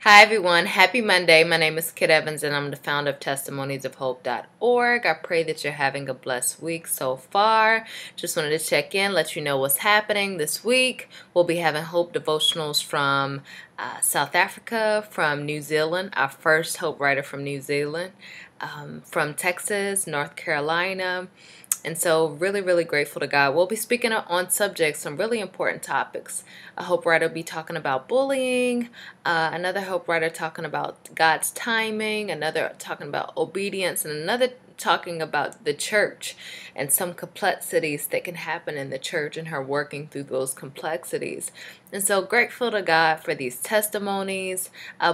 Hi everyone, happy Monday. My name is Kit Evans and I'm the founder of Testimonies of Hope.org. I pray that you're having a blessed week so far. Just wanted to check in, let you know what's happening this week. We'll be having Hope devotionals from South Africa, from New Zealand, our first Hope writer from New Zealand, from Texas, North Carolina. And so really grateful to God. We'll be speaking on subjects, some really important topics. A Hope writer will be talking about bullying, another Hope writer talking about God's timing, another talking about obedience, and another talking about the church and some complexities that can happen in the church and her working through those complexities. And so grateful to God for these testimonies.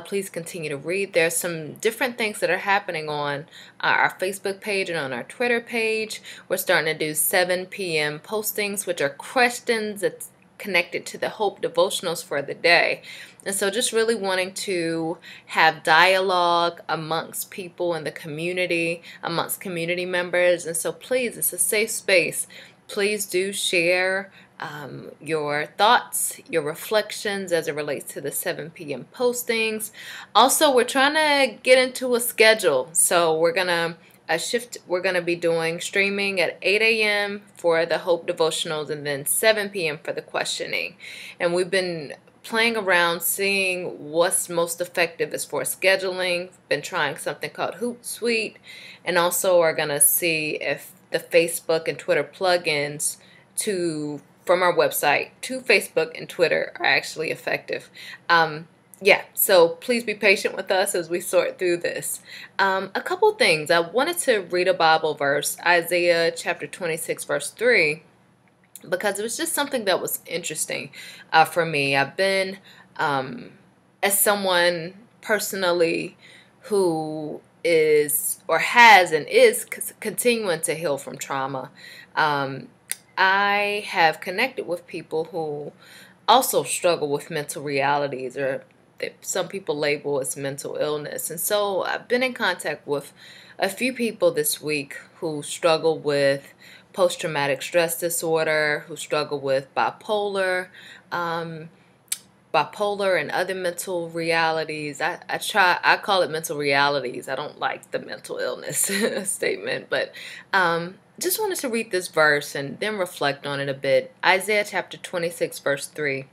Please continue to read. There's some different things that are happening on our Facebook page and on our Twitter page. We're starting to do 7 p.m. postings, which are questions that's connected to the Hope devotionals for the day. And so just really wanting to have dialogue amongst people in the community, amongst community members. And so please, it's a safe space. Please do share your thoughts, your reflections as it relates to the 7 p.m. postings. Also, we're trying to get into a schedule. So we're going to we're going to be doing streaming at 8 a.m. for the Hope devotionals and then 7 p.m. for the questioning. And we've been playing around, seeing what's most effective as far as scheduling. Been trying something called Hootsuite, and also are going to see if the Facebook and Twitter plugins from our website to Facebook and Twitter are actually effective. Yeah, so please be patient with us as we sort through this. A couple things. I wanted to read a Bible verse, Isaiah chapter 26, verse 3, because it was just something that was interesting for me. I've been, as someone personally who is or has and is continuing to heal from trauma, I have connected with people who also struggle with mental realities, or that some people label as mental illness. And so I've been in contact with a few people this week who struggle with post-traumatic stress disorder, who struggle with bipolar and other mental realities. I call it mental realities. I don't like the mental illness statement, but just wanted to read this verse and then reflect on it a bit. Isaiah chapter 26, verse 3.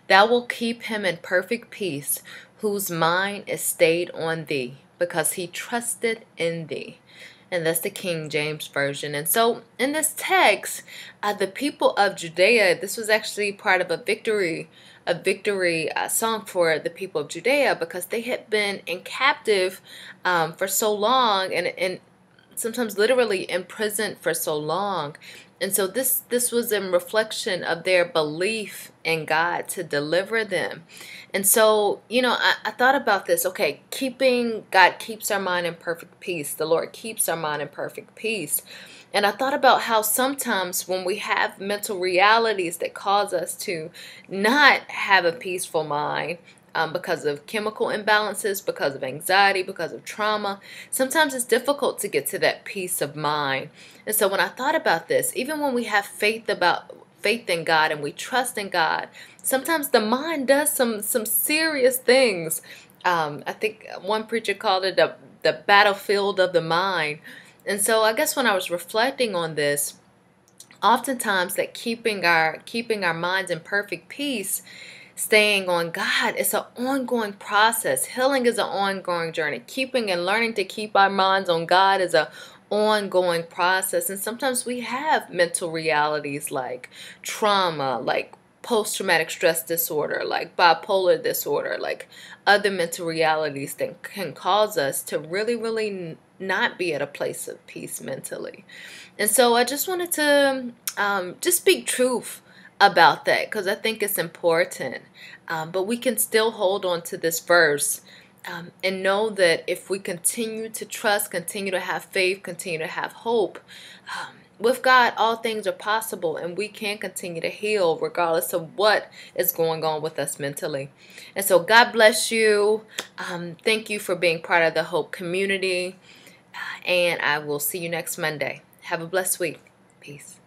Thou wilt keep him in perfect peace, whose mind is stayed on thee, because he trusted in thee. And that's the King James Version. And so in this text, the people of Judea, this was actually part of a victory song for the people of Judea, because they had been in captive for so long, and sometimes literally imprisoned for so long. And so this was in reflection of their belief in God to deliver them. And so, I thought about this. Okay, God keeps our mind in perfect peace. The Lord keeps our mind in perfect peace. And I thought about how sometimes when we have mental realities that cause us to not have a peaceful mind, because of chemical imbalances, because of anxiety, because of trauma, sometimes it's difficult to get to that peace of mind. And so when I thought about this, even when we have faith in God and we trust in God, sometimes the mind does some serious things. I think one preacher called it the battlefield of the mind. And so I guess when I was reflecting on this, oftentimes that keeping our minds in perfect peace, staying on God, it's an ongoing process. Healing is an ongoing journey. Keeping and learning to keep our minds on God is an ongoing process. And sometimes we have mental realities like trauma, like post-traumatic stress disorder, like bipolar disorder, like other mental realities that can cause us to really not be at a place of peace mentally. And so I just wanted to just speak truth about that, because I think it's important. But we can still hold on to this verse and know that if we continue to trust, continue to have faith, continue to have hope, with God, all things are possible, and we can continue to heal regardless of what is going on with us mentally. And so God bless you. Thank you for being part of the Hope community, and I will see you next Monday. Have a blessed week. Peace.